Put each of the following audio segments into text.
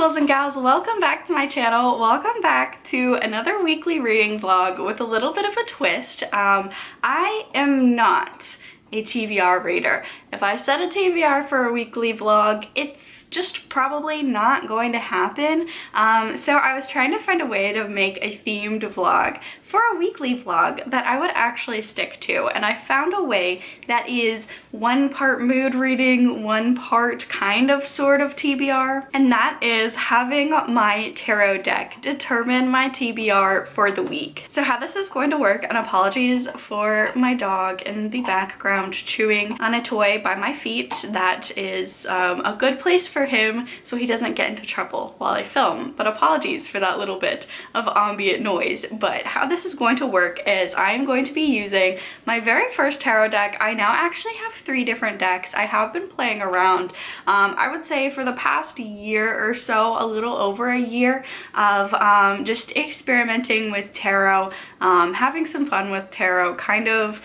ghouls and gals, welcome back to my channel. Welcome back to another weekly reading vlog with a little bit of a twist. I am not a TBR reader. If I set a TBR for a weekly vlog, it's just probably not going to happen. So I was trying to find a way to make a themed vlog for a weekly vlog that I would actually stick to, and I found a way that is one part mood reading, one part kind of sort of TBR, and that is having my tarot deck determine my TBR for the week. So how this is going to work, and apologies for my dog in the background chewing on a toy by my feet, that is a good place for him so he doesn't get into trouble while I film, but apologies for that little bit of ambient noise. But how this is going to work is I am going to be using my very first tarot deck. I now actually have 3 different decks. I have been playing around, I would say for the past year or so, a little over a year of just experimenting with tarot, having some fun with tarot, kind of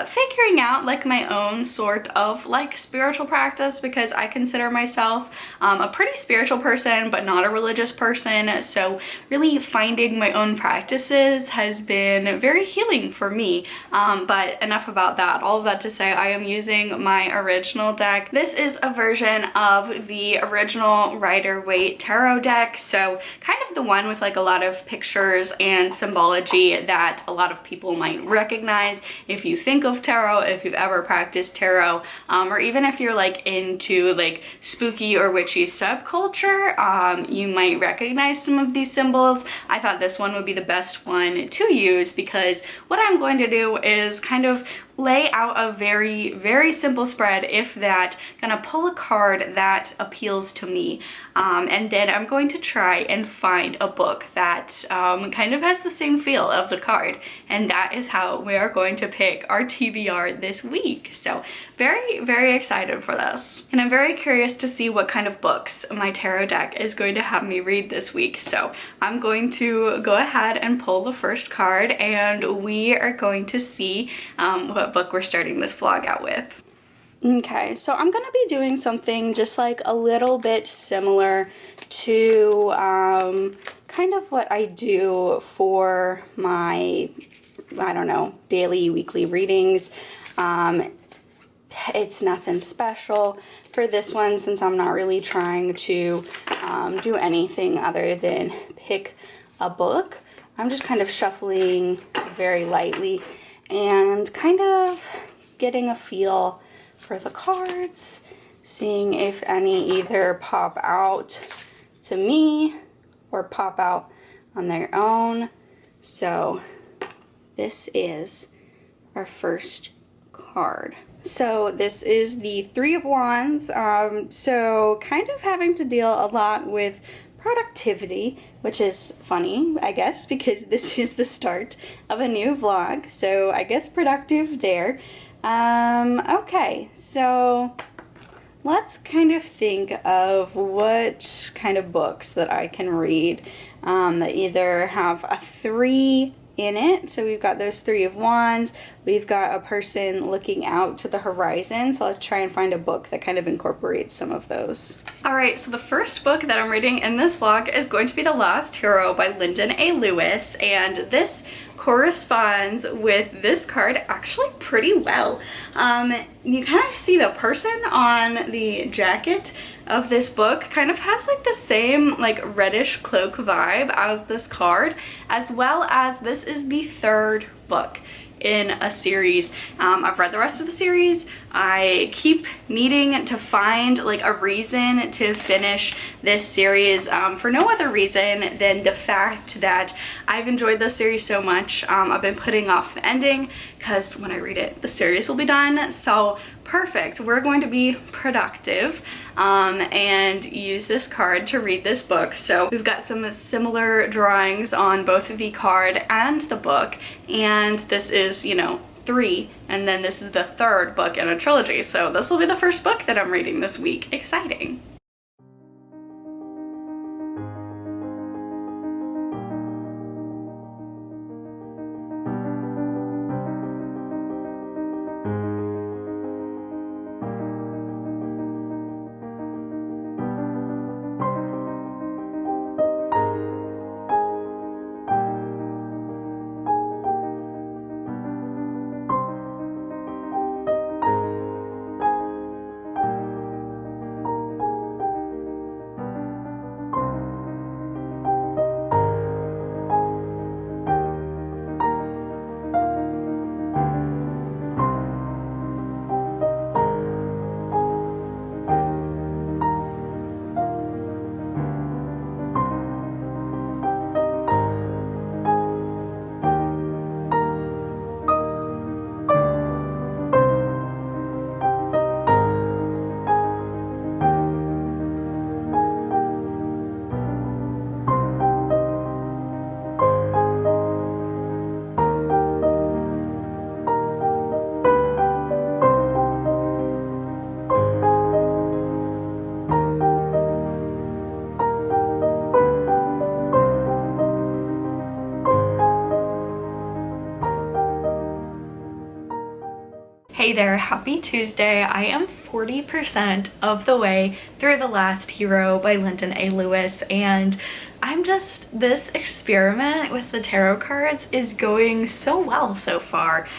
figuring out like my own sort of like spiritual practice, because I consider myself a pretty spiritual person but not a religious person. So really finding my own practices has been very healing for me. But enough about that. All of that to say, I am using my original deck. This is a version of the original Rider-Waite tarot deck, so kind of the one with like a lot of pictures and symbology that a lot of people might recognize if you think of tarot, if you've ever practiced tarot, or even if you're like into like spooky or witchy subculture, you might recognize some of these symbols. I thought this one would be the best one to use because what I'm going to do is kind of lay out a very simple spread, if that, gonna pull a card that appeals to me, and then I'm going to try and find a book that kind of has the same feel of the card, and that is how we are going to pick our TBR this week. So very excited for this, and I'm very curious to see what kind of books my tarot deck is going to have me read this week. So I'm going to go ahead and pull the first card, and we are going to see what book we're starting this vlog out with. Okay, so I'm gonna be doing something just like a little bit similar to kind of what I do for my, I don't know, daily, weekly readings. It's nothing special for this one, since I'm not really trying to do anything other than pick a book. I'm just kind of shuffling very lightly and kind of getting a feel for the cards, seeing if any either pop out to me or pop out on their own. So this is our first card. So this is the 3 of Wands. So kind of having to deal a lot with productivity, which is funny, I guess, because this is the start of a new vlog, so I guess productive there. Okay, so let's kind of think of what kind of books that I can read that either have a 3 in it. So we've got those 3 of Wands, we've got a person looking out to the horizon, so let's try and find a book that kind of incorporates some of those. Alright, so the first book that I'm reading in this vlog is going to be The Last Hero by Linden A. Lewis, and this corresponds with this card actually pretty well. You kind of see the person on the jacket of this book kind of has like the same like reddish cloak vibe as this card, as well as this is the 3rd book in a series. I've read the rest of the series. I keep needing to find like a reason to finish this series for no other reason than the fact that I've enjoyed this series so much. I've been putting off the ending because when I read it, the series will be done. So perfect, we're going to be productive and use this card to read this book. So we've got some similar drawings on both the card and the book, and this is, you know, 3, and then this is the 3rd book in a trilogy, so this will be the first book that I'm reading this week. Exciting. Hey there, happy Tuesday. I am 40% of the way through The Last Hero by Linden A. Lewis, and this experiment with the tarot cards is going so well so far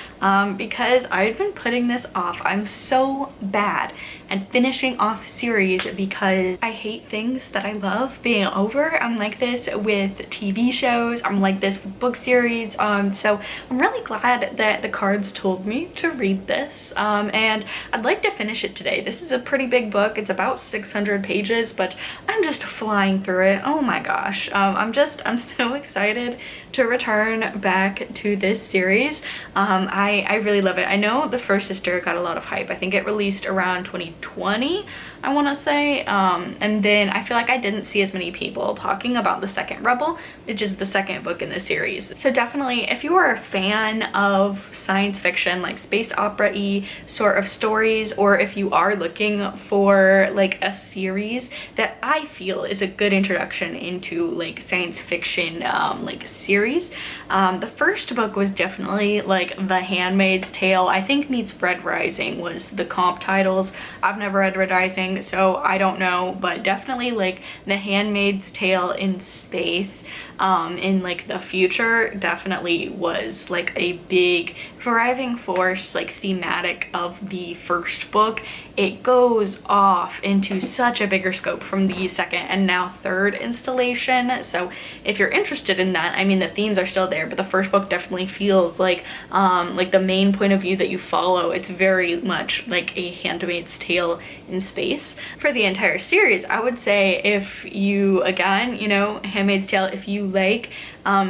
because I've been putting this off. I'm so bad at finishing off series because I hate things that I love being over. I'm like this with TV shows, I'm like this with book series, so I'm really glad that the cards told me to read this, and I'd like to finish it today. This is a pretty big book. It's about 600 pages, but I'm just flying through it. Oh my gosh. I'm so excited to return back to this series. I really love it. I know the first sister got a lot of hype. I think it released around 2020, I want to say, and then I feel like I didn't see as many people talking about the second Rebel, which is the second book in the series. So definitely, if you are a fan of science fiction, like space opera-y sort of stories, or if you are looking for like a series that I feel is a good introduction into like science fiction like series, the first book was definitely like The Handmaid's Tale. I think meets Red Rising was the comp titles. I've never read Red Rising, so I don't know, but definitely like The Handmaid's Tale in space in like the future definitely was like a big driving force, like thematic of the first book. It goes off into such a bigger scope from the second and now third installation. So if you're interested in that, I mean, the themes are still there, but the first book definitely feels like the main point of view that you follow. It's very much like a Handmaid's Tale in space. For the entire series, I would say if you, again, you know, Handmaid's Tale, if you like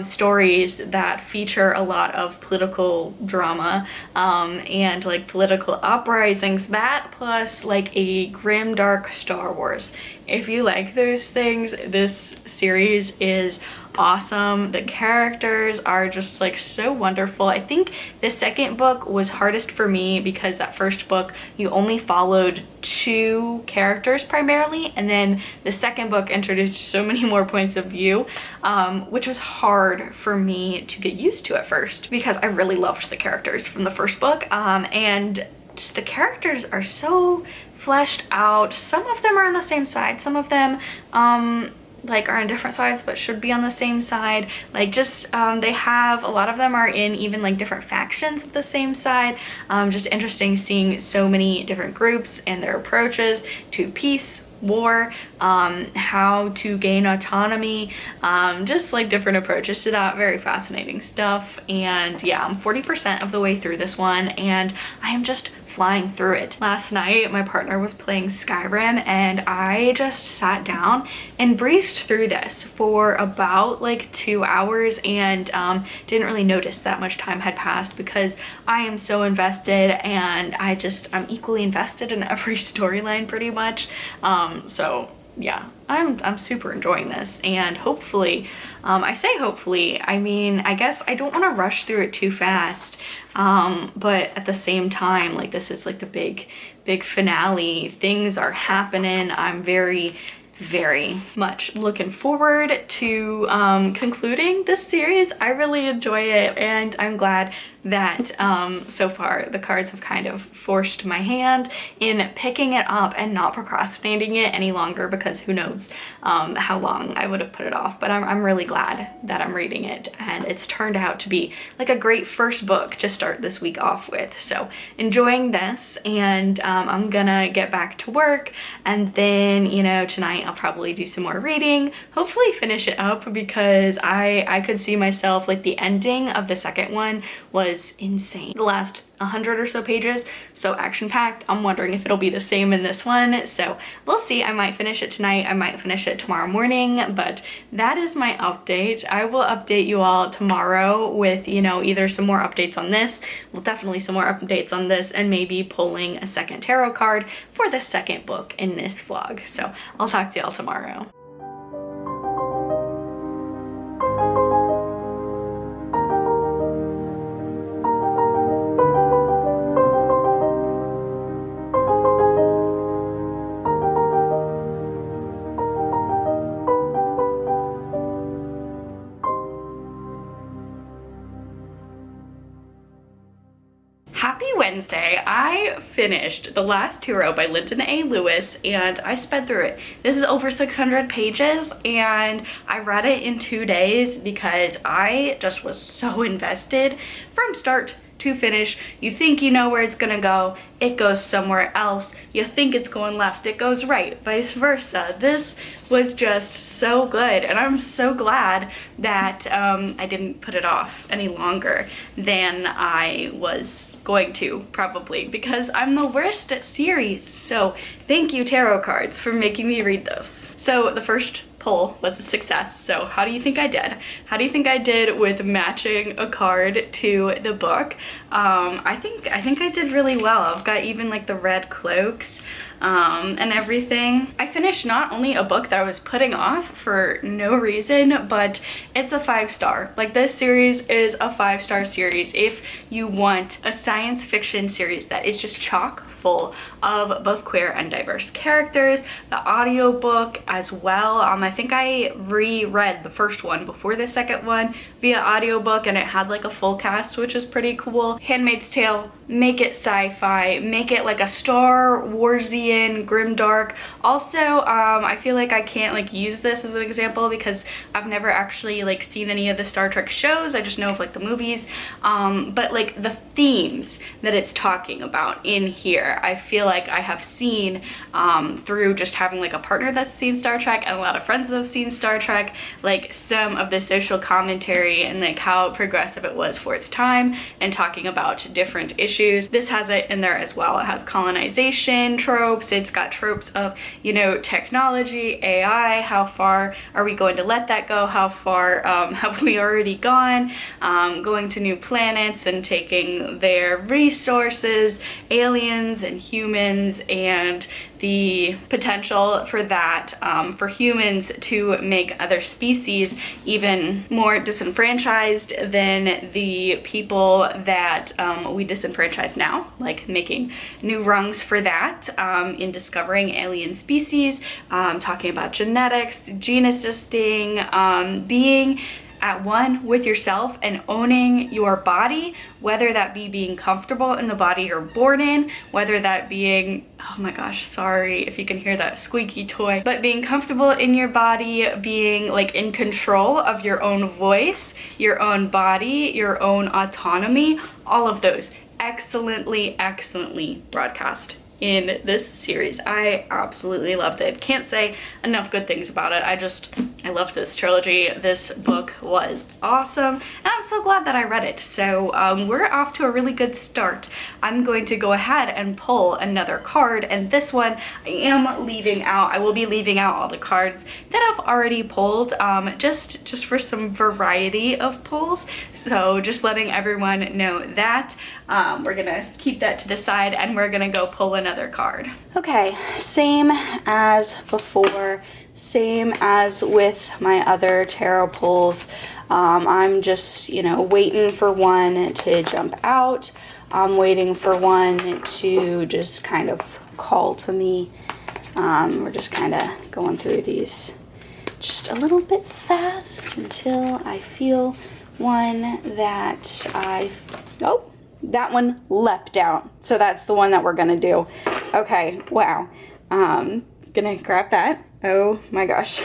stories that feature a lot of political drama and like political uprisings, that plus like a grim dark Star Wars, if you like those things, this series is awesome. The characters are just like so wonderful. I think the second book was hardest for me because that first book you only followed two characters primarily, and then the second book introduced so many more points of view, which was hard for me to get used to at first because I really loved the characters from the first book, and just the characters are so fleshed out. Some of them are on the same side, some of them like are on different sides but should be on the same side. Like just they have a lot of them are in even like different factions at the same side. Just interesting seeing so many different groups and their approaches to peace, war, how to gain autonomy, just like different approaches to that. Very fascinating stuff. And yeah, I'm 40% of the way through this one and I am just flying through it. Last night my partner was playing Skyrim and I just sat down and breezed through this for about like 2 hours and didn't really notice that much time had passed because I am so invested and I'm equally invested in every storyline pretty much. So yeah, I'm super enjoying this, and hopefully, I say hopefully, I mean, I guess I don't want to rush through it too fast, but at the same time, like this is like the big finale. Things are happening. I'm very much looking forward to concluding this series. I really enjoy it and I'm glad that so far the cards have kind of forced my hand in picking it up and not procrastinating it any longer, because who knows how long I would have put it off. But I'm really glad that I'm reading it and it's turned out to be like a great first book to start this week off with. So enjoying this, and I'm gonna get back to work, and then, you know, tonight I'll probably do some more reading, hopefully finish it up, because I could see myself, like the ending of the second one was insane. The last 100 or so pages, so action-packed. I'm wondering if it'll be the same in this one, so we'll see. I might finish it tonight, I might finish it tomorrow morning, but that is my update. I will update you all tomorrow with, you know, either some more updates on this, well, definitely some more updates on this, and maybe pulling a second tarot card for the second book in this vlog. So I'll talk to y'all tomorrow. Happy Wednesday, I finished The Last Hero by Linden A. Lewis, and I sped through it. This is over 600 pages, and I read it in 2 days because I just was so invested from start to finish. You think you know where it's gonna go, it goes somewhere else. You think it's going left, it goes right, vice versa. This was just so good, and I'm so glad that I didn't put it off any longer than I was going to, probably, because I'm the worst at series. So thank you, tarot cards, for making me read those. So the first poll was a success. So how do you think I did? How do you think I did with matching a card to the book? I think I did really well. I've got even like the red cloaks and everything. I finished not only a book that I was putting off for no reason, but it's a 5-star. Like, this series is a 5-star series. If you want a science fiction series that is just chock full of both queer and diverse characters, the audiobook as well. I think I reread the first one before the second one via audiobook, and it had like a full cast, which is pretty cool. Handmaid's Tale, make it sci-fi, make it like a Star Warsian grimdark. Also, I feel like I can't like use this as an example because I've never actually like seen any of the Star Trek shows. I just know of like the movies, but like the themes that it's talking about in here, I feel like I have seen through just having like a partner that's seen Star Trek and a lot of friends that have seen Star Trek, like some of the social commentary and like how progressive it was for its time and talking about different issues. This has it in there as well. It has colonization tropes. It's got tropes of, you know, technology, AI. How far are we going to let that go? How far have we already gone? Going to new planets and taking their resources, aliens and humans, and the potential for that, for humans to make other species even more disenfranchised than the people that we disenfranchise now, like making new rungs for that in discovering alien species, talking about genetics, gene assisting, being at one with yourself and owning your body, whether that be being comfortable in the body you're born in, whether that being, oh my gosh, sorry if you can hear that squeaky toy, but being comfortable in your body, being like in control of your own voice, your own body, your own autonomy, all of those excellently broadcast in this series. I absolutely loved it. Can't say enough good things about it. I loved this trilogy. This book was awesome, and I'm so glad that I read it. So we're off to a really good start. I'm going to go ahead and pull another card, and this one I am leaving out. I will be leaving out all the cards that I've already pulled, just for some variety of pulls. So just letting everyone know that. We're gonna keep that to the side, and we're gonna go pull another card. Okay, same as before, same as with my other tarot pulls. I'm just, you know, waiting for one to jump out. I'm waiting for one to just kind of call to me. We're just kind of going through these just a little bit fast until I feel one that oh, that one leapt out. So that's the one that we're gonna do. Okay, wow. Gonna grab that. Oh my gosh.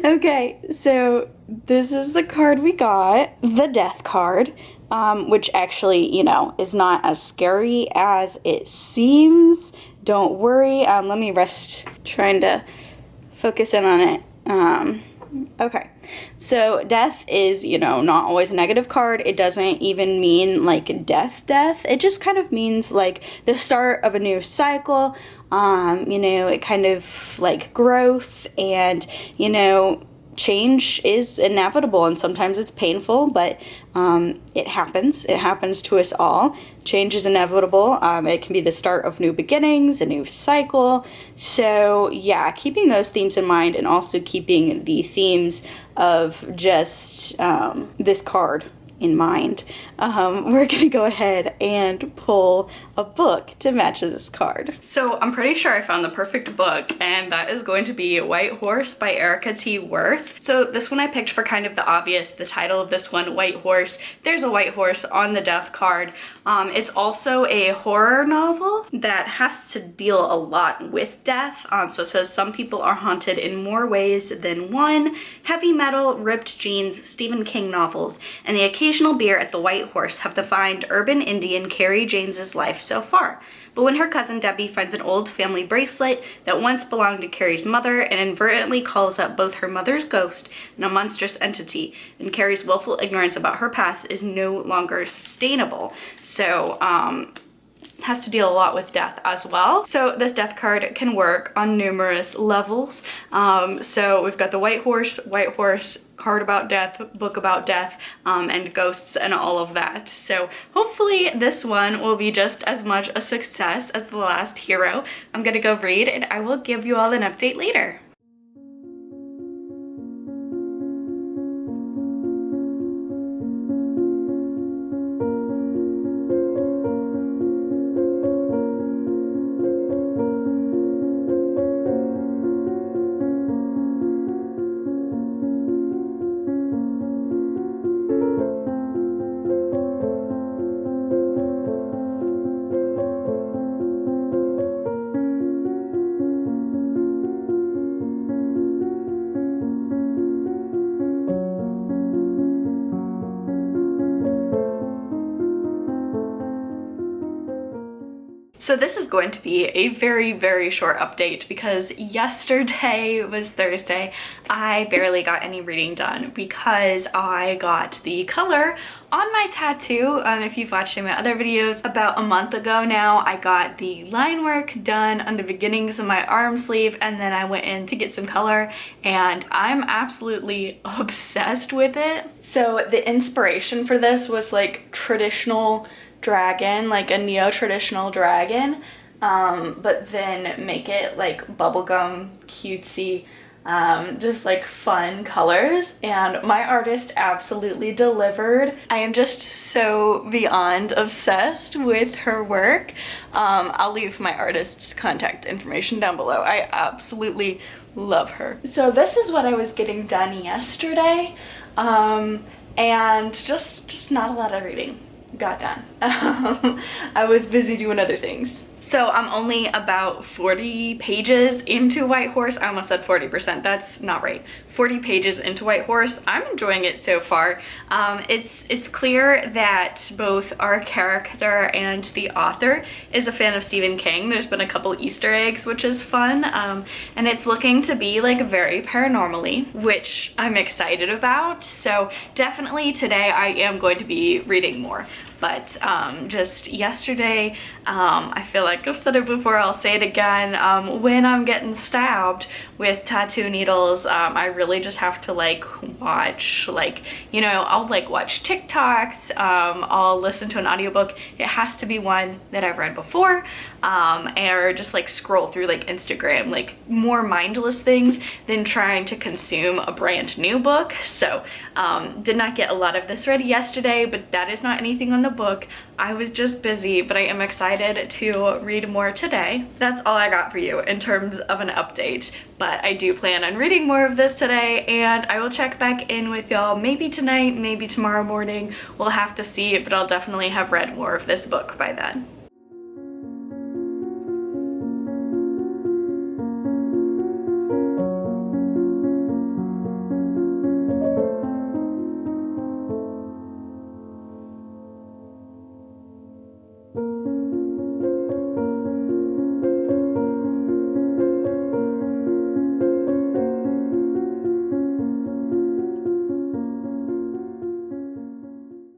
Okay, so this is the card we got, the Death card, which actually, you know, is not as scary as it seems. Don't worry. Let me rest trying to focus in on it. Okay, so death is, you know, not always a negative card. It doesn't even mean like death. It just kind of means like the start of a new cycle. You know, it kind of like growth, and, you know, change is inevitable, and sometimes it's painful, but it happens to us all. Change is inevitable. It can be the start of new beginnings, a new cycle. So yeah, keeping those themes in mind, and also keeping the themes of just this card in mind, we're gonna go ahead and pull a book to match this card. So I'm pretty sure I found the perfect book, and that is going to be White Horse by Erika T. Wurth. So this one I picked for kind of the obvious, the title of this one, White Horse. There's a white horse on the death card. It's also a horror novel that has to deal a lot with death. So it says some people are haunted in more ways than one. Heavy metal, ripped jeans, Stephen King novels, and the occasional beer at the White Horse have defined urban Indian Carrie James's life so far. But when her cousin Debbie finds an old family bracelet that once belonged to Carrie's mother and inadvertently calls up both her mother's ghost and a monstrous entity, and Carrie's willful ignorance about her past is no longer sustainable. So, has to deal a lot with death as well. So this death card can work on numerous levels. So we've got the White Horse, card about death, book about death, and ghosts and all of that. So hopefully this one will be just as much a success as the last hero. I'm gonna go read and I will give you all an update later. So this is going to be a very short update because yesterday was Thursday. I barely got any reading done because I got the color on my tattoo. If you've watched my other videos, about a month ago now, I got the line work done on the beginnings of my arm sleeve, and then I went in to get some color, and I'm absolutely obsessed with it. So the inspiration for this was like traditional dragon, like a neo-traditional dragon, but then make it like bubblegum cutesy, just like fun colors, and my artist absolutely delivered. I am just so beyond obsessed with her work. I'll leave my artist's contact information down below. I absolutely love her. So this is what I was getting done yesterday, and just not a lot of reading got done. I was busy doing other things. So I'm only about 40 pages into White Horse. I almost said 40%, that's not right. 40 pages into White Horse. I'm enjoying it so far. It's clear that both our character and the author is a fan of Stephen King. There's been a couple Easter eggs, which is fun. And it's looking to be like very paranormal-y, which I'm excited about. So definitely today I am going to be reading more. But just yesterday, I feel like I've said it before, I'll say it again, when I'm getting stabbed with tattoo needles, I really just have to like watch, like, you know, I'll like watch TikToks, I'll listen to an audiobook. It has to be one that I've read before, or just like scroll through like Instagram, like more mindless things than trying to consume a brand new book. So did not get a lot of this ready yesterday, but that is not anything on the book. I was just busy, but I am excited to read more today. That's all I got for you in terms of an update, but I do plan on reading more of this today, and I will check back in with y'all maybe tonight, maybe tomorrow morning. We'll have to see, but I'll definitely have read more of this book by then.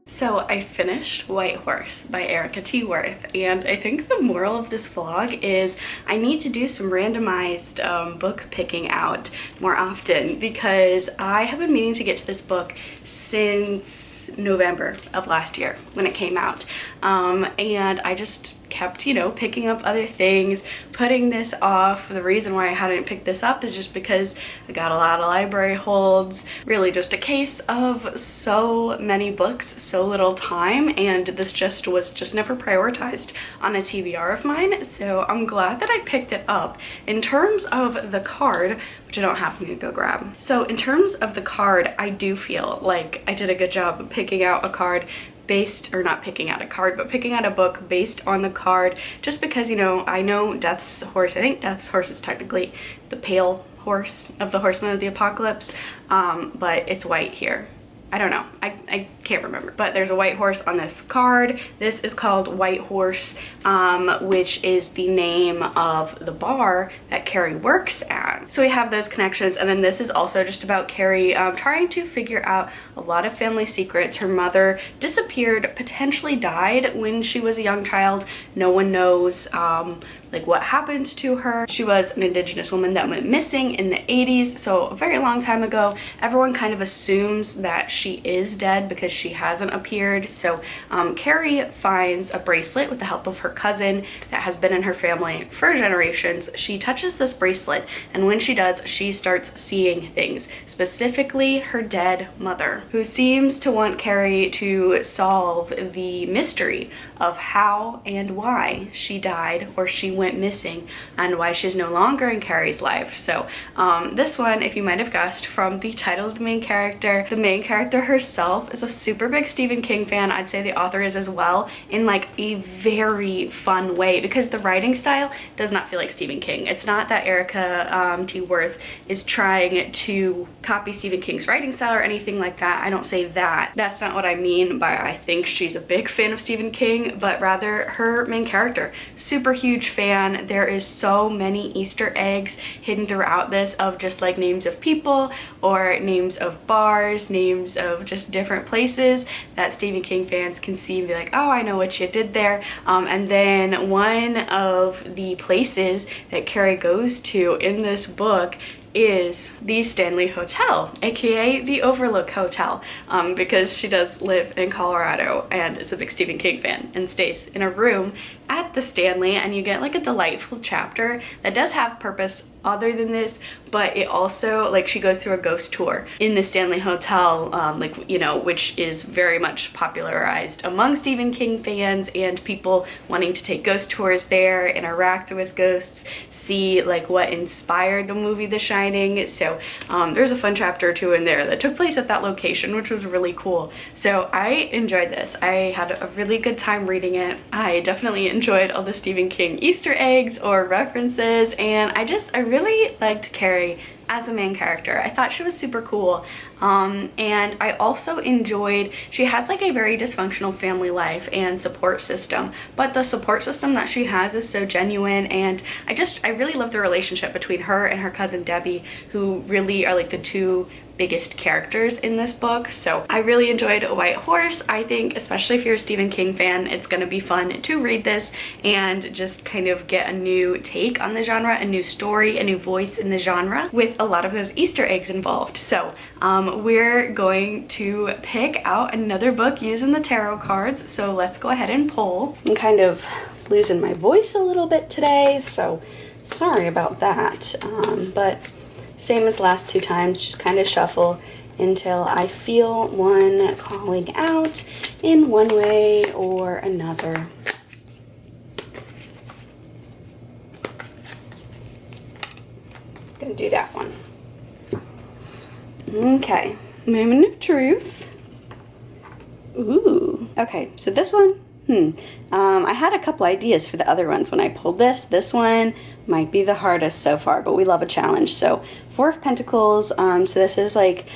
So I finished White Horse by Erika T. Wurth, and I think the moral of this vlog is I need to do some randomized book picking out more often, because I have been meaning to get to this book since since November of last year when it came out. And I just kept, you know, picking up other things, putting this off. The reason why I hadn't picked this up is just because I got a lot of library holds. Really just a case of so many books, so little time, and this just was just never prioritized on a TBR of mine. So I'm glad that I picked it up. In terms of the card, which I don't have, I'm gonna go grab. So in terms of the card, I do feel like I did a good job picking out a card based, or not picking out a card, but picking out a book based on the card, just because, you know, I know Death's Horse, I think Death's Horse is technically the pale horse of the Horsemen of the Apocalypse, but it's white here. I don't know, I can't remember, but there's a white horse on this card. This is called White Horse, which is the name of the bar that Carrie works at. So we have those connections, and then this is also just about Carrie trying to figure out a lot of family secrets. Her mother disappeared, potentially died when she was a young child. No one knows like what happened to her. She was an Indigenous woman that went missing in the 80s, so a very long time ago. Everyone kind of assumes that she is dead because she hasn't appeared. So Carrie finds a bracelet with the help of her cousin that has been in her family for generations. She touches this bracelet, and when she does, she starts seeing things, specifically her dead mother, who seems to want Carrie to solve the mystery of how and why she died, or she went missing, and why she's no longer in Carrie's life. So this one, if you might have guessed from the title of the main character herself is a super big Stephen King fan. I'd say the author is as well, in like a very fun way, because the writing style does not feel like Stephen King. It's not that Erika T. Wurth is trying to copy Stephen King's writing style or anything like that. I don't say that. That's not what I mean by I think she's a big fan of Stephen King, but rather her main character, super huge fan. There is so many Easter eggs hidden throughout this of just like names of people or names of bars, names of just different places that Stephen King fans can see and be like, oh, I know what you did there. And then one of the places that Carrie goes to in this book is the Stanley Hotel, aka the Overlook Hotel, because she does live in Colorado and is a big Stephen King fan and stays in a room at the Stanley, and you get like a delightful chapter that does have purpose other than this, but it also, like, she goes through a ghost tour in the Stanley Hotel, like, you know, which is very much popularized among Stephen King fans and people wanting to take ghost tours there, interact with ghosts, see like what inspired the movie The Shining. So there's a fun chapter or two in there that took place at that location, which was really cool. So I enjoyed this. I had a really good time reading it. I definitely enjoyed all the Stephen King Easter eggs or references, and I really liked Carrie as a main character. I thought she was super cool, and I also enjoyed, she has like a very dysfunctional family life and support system, but the support system that she has is so genuine, and I really love the relationship between her and her cousin Debbie, who really are like the two biggest characters in this book. So I really enjoyed White Horse. I think, especially if you're a Stephen King fan, it's gonna be fun to read this and just kind of get a new take on the genre, a new story, a new voice in the genre, with a lot of those Easter eggs involved. So we're going to pick out another book using the tarot cards. So let's go ahead and pull. I'm kind of losing my voice a little bit today, so sorry about that, but same as last two times, just kind of shuffle until I feel one calling out in one way or another. Gonna do that one. Okay, moment of truth. Ooh, okay, so this one, I had a couple ideas for the other ones when I pulled this. This one might be the hardest so far, but we love a challenge. So Four of Pentacles, so this is like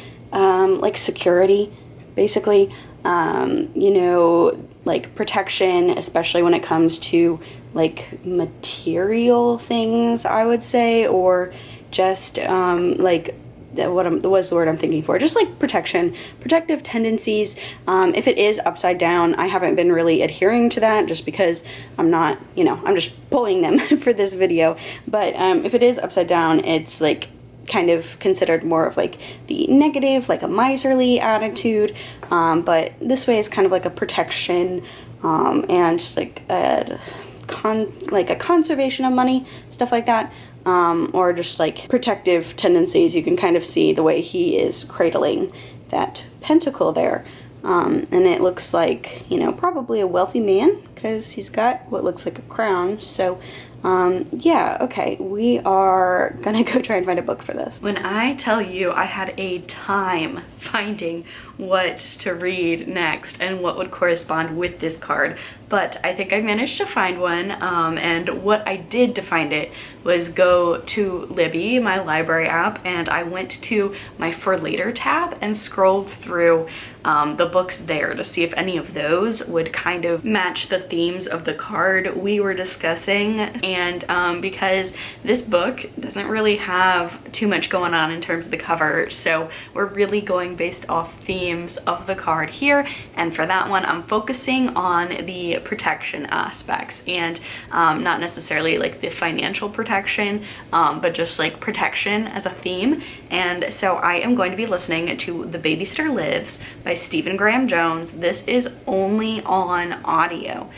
security, basically, you know, like protection, especially when it comes to like material things, I would say, or just like what's the word I'm thinking for? Just like protection, protective tendencies. If it is upside down, I haven't been really adhering to that just because I'm not, you know, I'm just pulling them for this video. But if it is upside down, it's like kind of considered more of like the negative, like a miserly attitude, but this way is kind of like a protection, and like a conservation of money, stuff like that, or just like protective tendencies. You can kind of see the way he is cradling that pentacle there, and it looks like, you know, probably a wealthy man because he's got what looks like a crown. So yeah, okay, we are gonna go try and find a book for this. When I tell you I had a time finding what to read next and what would correspond with this card, but I think I managed to find one, and what I did to find it was go to Libby, my library app, and I went to my For Later tab and scrolled through the books there to see if any of those would kind of match the themes of the card we were discussing. And because this book doesn't really have too much going on in terms of the cover, so we're really going based off themes of the card here, and for that one I'm focusing on the protection aspects, and not necessarily like the financial protection, but just like protection as a theme. And so I am going to be listening to The Babysitter Lives by Stephen Graham Jones. This is only on audio,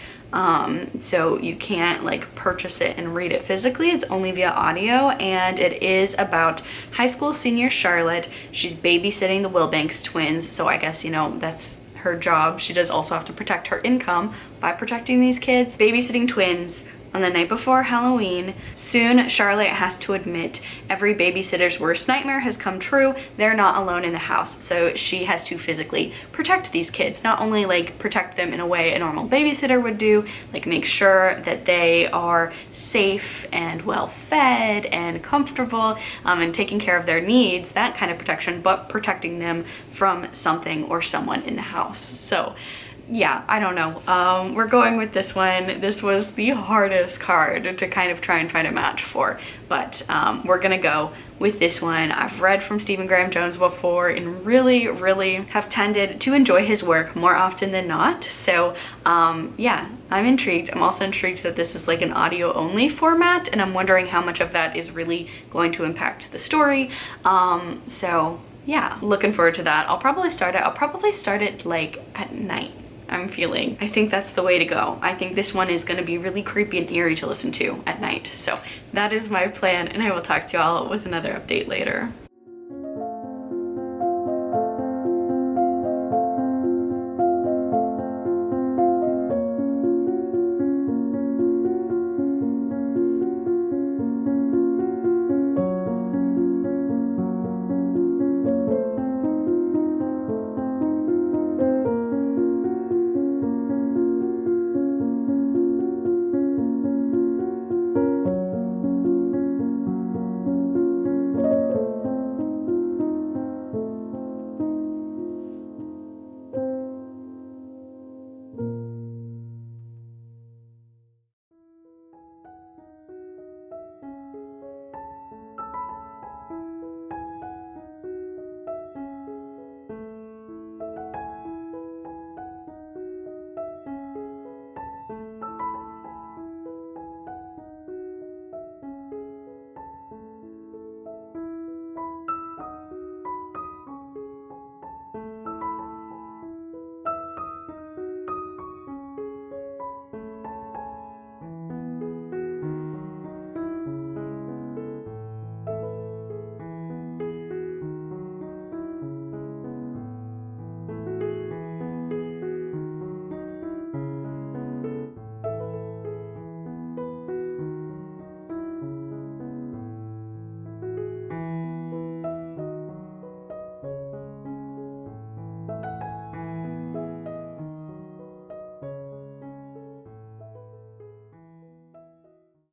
so you can't like purchase it and read it physically. It's only via audio, and it is about high school senior Charlotte. She's babysitting the Wilbanks twins, so I guess, you know, that's her job. She does also have to protect her income by protecting these kids. Babysitting twins on the night before Halloween. Soon, Charlotte has to admit every babysitter's worst nightmare has come true. They're not alone in the house, so she has to physically protect these kids. Not only like protect them in a way a normal babysitter would do, like make sure that they are safe and well fed and comfortable, and taking care of their needs, that kind of protection, but protecting them from something or someone in the house. So yeah, I don't know. We're going with this one. This was the hardest card to kind of try and find a match for, but we're gonna go with this one. I've read from Stephen Graham Jones before and really have tended to enjoy his work more often than not. So yeah, I'm intrigued. I'm also intrigued that this is like an audio only format, and I'm wondering how much of that is really going to impact the story. So yeah, looking forward to that. I'll probably start it like at night. I'm feeling. I think that's the way to go. I think this one is going to be really creepy and eerie to listen to at night. So that is my plan, and I will talk to y'all with another update later.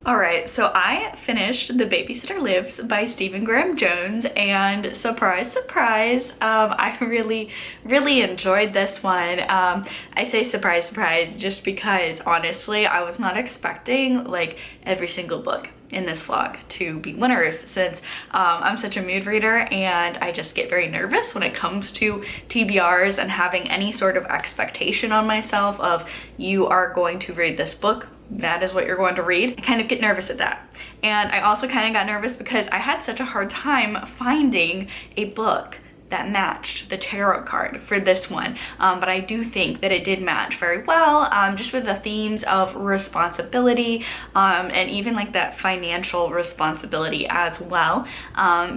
Alright, so I finished The Babysitter Lives by Stephen Graham Jones, and surprise, surprise, I really enjoyed this one. I say surprise, surprise just because honestly I was not expecting like every single book in this vlog to be winners, since I'm such a mood reader and I just get very nervous when it comes to TBRs and having any sort of expectation on myself of you are going to read this book that is what you're going to read. I kind of get nervous at that. And I also kind of got nervous because I had such a hard time finding a book that matched the tarot card for this one, but I do think that it did match very well, just with the themes of responsibility, and even like that financial responsibility as well,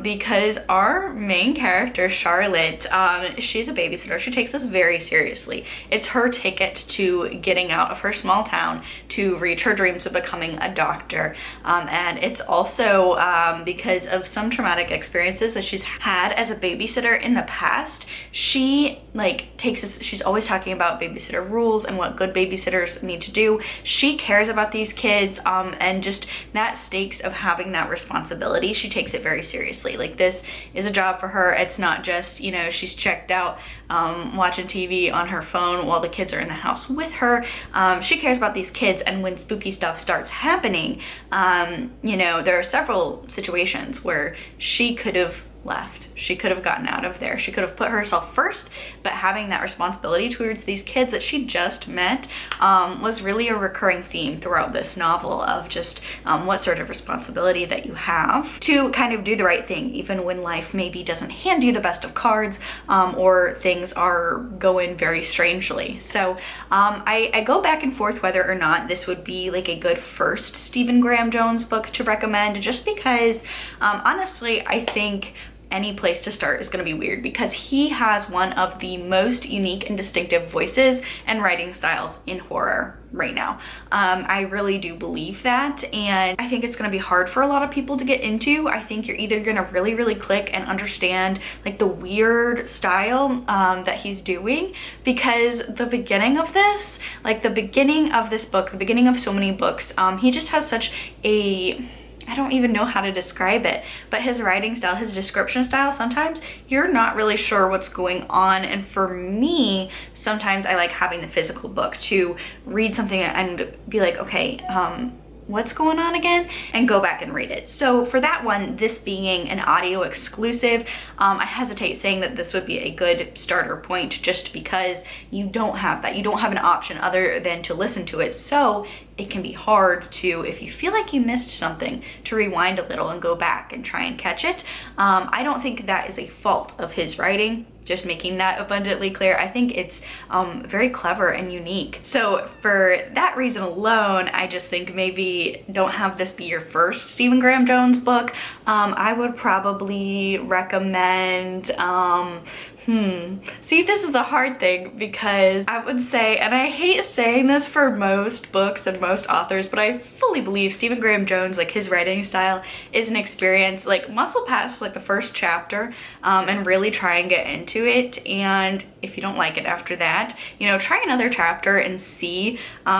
because our main character, Charlotte, she's a babysitter. She takes this very seriously. It's her ticket to getting out of her small town to reach her dreams of becoming a doctor, and it's also because of some traumatic experiences that she's had as a babysitter in the past. She like she's always talking about babysitter rules and what good babysitters need to do. She cares about these kids, and just that stakes of having that responsibility, she takes it very seriously. Like, this is a job for her. It's not just, you know, she's checked out watching TV on her phone while the kids are in the house with her. She cares about these kids, and when spooky stuff starts happening, you know, there are several situations where she could have left. She could have gotten out of there. She could have put herself first, but having that responsibility towards these kids that she just met was really a recurring theme throughout this novel, of just what sort of responsibility that you have to kind of do the right thing, even when life maybe doesn't hand you the best of cards, or things are going very strangely. So I go back and forth whether or not this would be like a good first Stephen Graham Jones book to recommend, just because honestly, I think any place to start is going to be weird, because he has one of the most unique and distinctive voices and writing styles in horror right now. I really do believe that, and I think it's going to be hard for a lot of people to get into. I think you're either going to really click and understand like the weird style that he's doing, because the beginning of this, like the beginning of this book, the beginning of so many books, he just has such a, I don't even know how to describe it, but his writing style, his description style, sometimes you're not really sure what's going on. And for me, sometimes I like having the physical book to read something and be like, okay, what's going on again, and go back and read it. So for that one, this being an audio exclusive, I hesitate saying that this would be a good starter point, just because you don't have that. You don't have an option other than to listen to it. So it can be hard to, if you feel like you missed something, to rewind a little and go back and try and catch it. I don't think that is a fault of his writing, just making that abundantly clear. I think it's very clever and unique. So for that reason alone, I just think maybe don't have this be your first Stephen Graham Jones book. I would probably recommend, see, this is the hard thing, because I would say, and I hate saying this for most books and most authors, but I fully believe Stephen Graham Jones, like his writing style is an experience. Like, muscle past like the first chapter and really try and get into it, and if you don't like it after that, you know, try another chapter and see,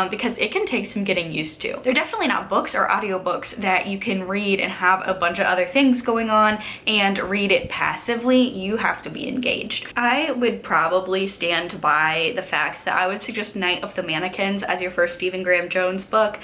because it can take some getting used to. They're definitely not books or audiobooks that you can read and have a bunch of other things going on and read it passively. You have to be engaged. I would probably stand by the fact that I would suggest Night of the Mannequins as your first Stephen Graham Jones book,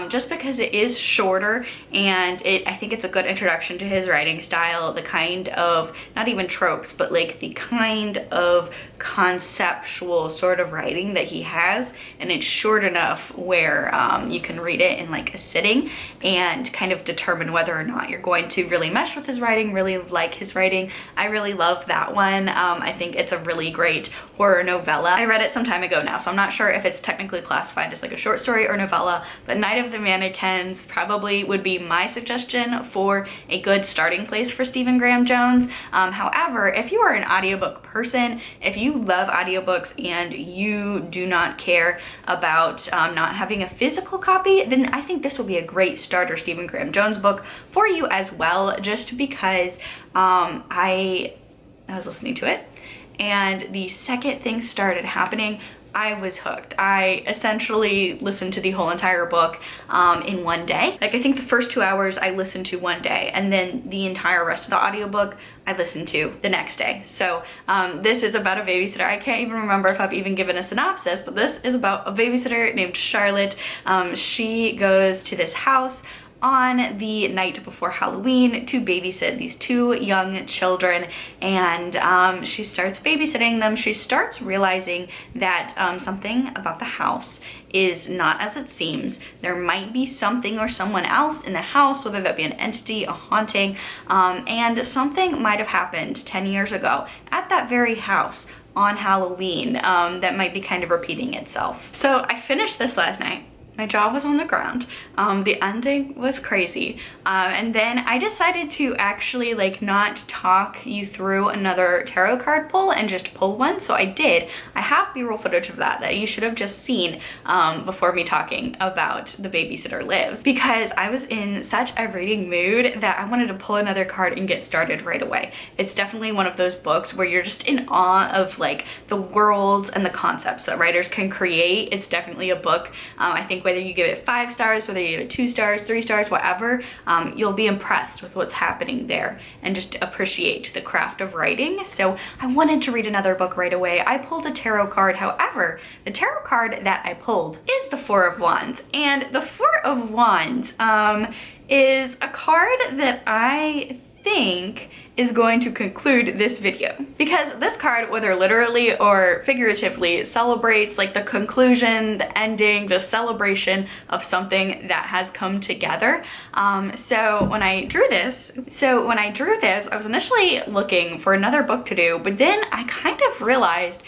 just because it is shorter, and I think it's a good introduction to his writing style, the kind of, not even tropes, but like the kind of conceptual sort of writing that he has, and it's short enough where you can read it in like a sitting and kind of determine whether or not you're going to really mesh with his writing, really like his writing. I really love that one. I think it's a really great horror novella. I read it some time ago now, so I'm not sure if it's technically classified as like a short story or novella, but Night of the Mannequins probably would be my suggestion for a good starting place for Stephen Graham Jones. However, if you are an audiobook person, if you love audiobooks and you do not care about not having a physical copy, then I think this will be a great starter Stephen Graham Jones book for you as well, just because I was listening to it, and the second things started happening, I was hooked. I essentially listened to the whole entire book in one day. Like, I think the first 2 hours I listened to one day, and then the entire rest of the audiobook I listened to the next day. So this is about a babysitter. I can't even remember if I've even given a synopsis, but this is about a babysitter named Charlotte. She goes to this house on the night before Halloween to babysit these two young children, and she starts babysitting them. She starts realizing that something about the house is not as it seems. There might be something or someone else in the house, whether that be an entity, a haunting, and something might have happened 10 years ago at that very house on Halloween that might be kind of repeating itself. So I finished this last night. My jaw was on the ground. The ending was crazy. And then I decided to actually like not talk you through another tarot card pull and just pull one. So I did. I have B-roll footage of that you should have just seen before me talking about The Babysitter Lives, because I was in such a reading mood that I wanted to pull another card and get started right away. It's definitely one of those books where you're just in awe of like the worlds and the concepts that writers can create. It's definitely a book, I think, whether you give it 5 stars, whether you give it 2 stars, 3 stars, whatever, you'll be impressed with what's happening there and just appreciate the craft of writing. So I wanted to read another book right away. I pulled a tarot card. However, the tarot card that I pulled is the Four of Wands. And the Four of Wands is a card that I think is going to conclude this video, because this card, whether literally or figuratively, celebrates like the conclusion, the ending, the celebration of something that has come together. So when I drew this, I was initially looking for another book to do, but then I kind of realized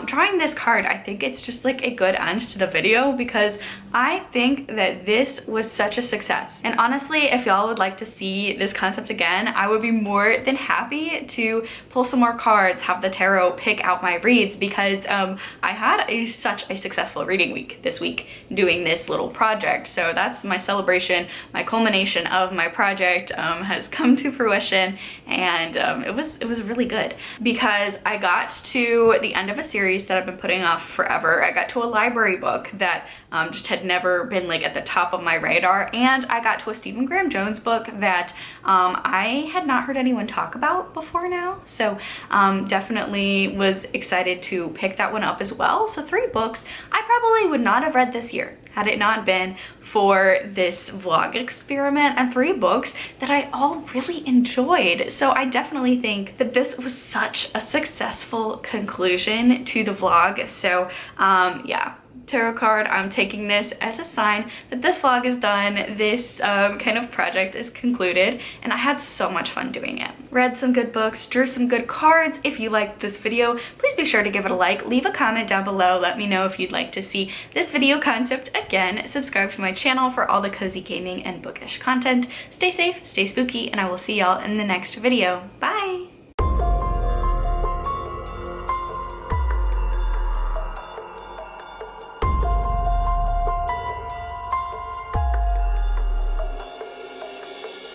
drawing this card, I think it's just like a good end to the video, because I think that this was such a success. And honestly, if y'all would like to see this concept again, I would be more than happy to pull some more cards, have the tarot pick out my reads, because I had such a successful reading week this week doing this little project. So that's my celebration. My culmination of my project has come to fruition, and it was really good, because I got to the end of a series that I've been putting off forever. I got to a library book that just had never been like at the top of my radar, and I got to a Stephen Graham Jones book that I had not heard anyone talk about before now. So definitely was excited to pick that one up as well. So 3 books I probably would not have read this year had it not been for this vlog experiment, and 3 books that I all really enjoyed. So I definitely think that this was such a successful conclusion to the vlog. So yeah, tarot card, I'm taking this as a sign that this vlog is done, this kind of project is concluded, and I had so much fun doing it. Read some good books, drew some good cards. If you liked this video, please be sure to give it a like, leave a comment down below, let me know if you'd like to see this video concept again, subscribe to my channel for all the cozy gaming and bookish content. Stay safe, stay spooky, and I will see y'all in the next video. Bye!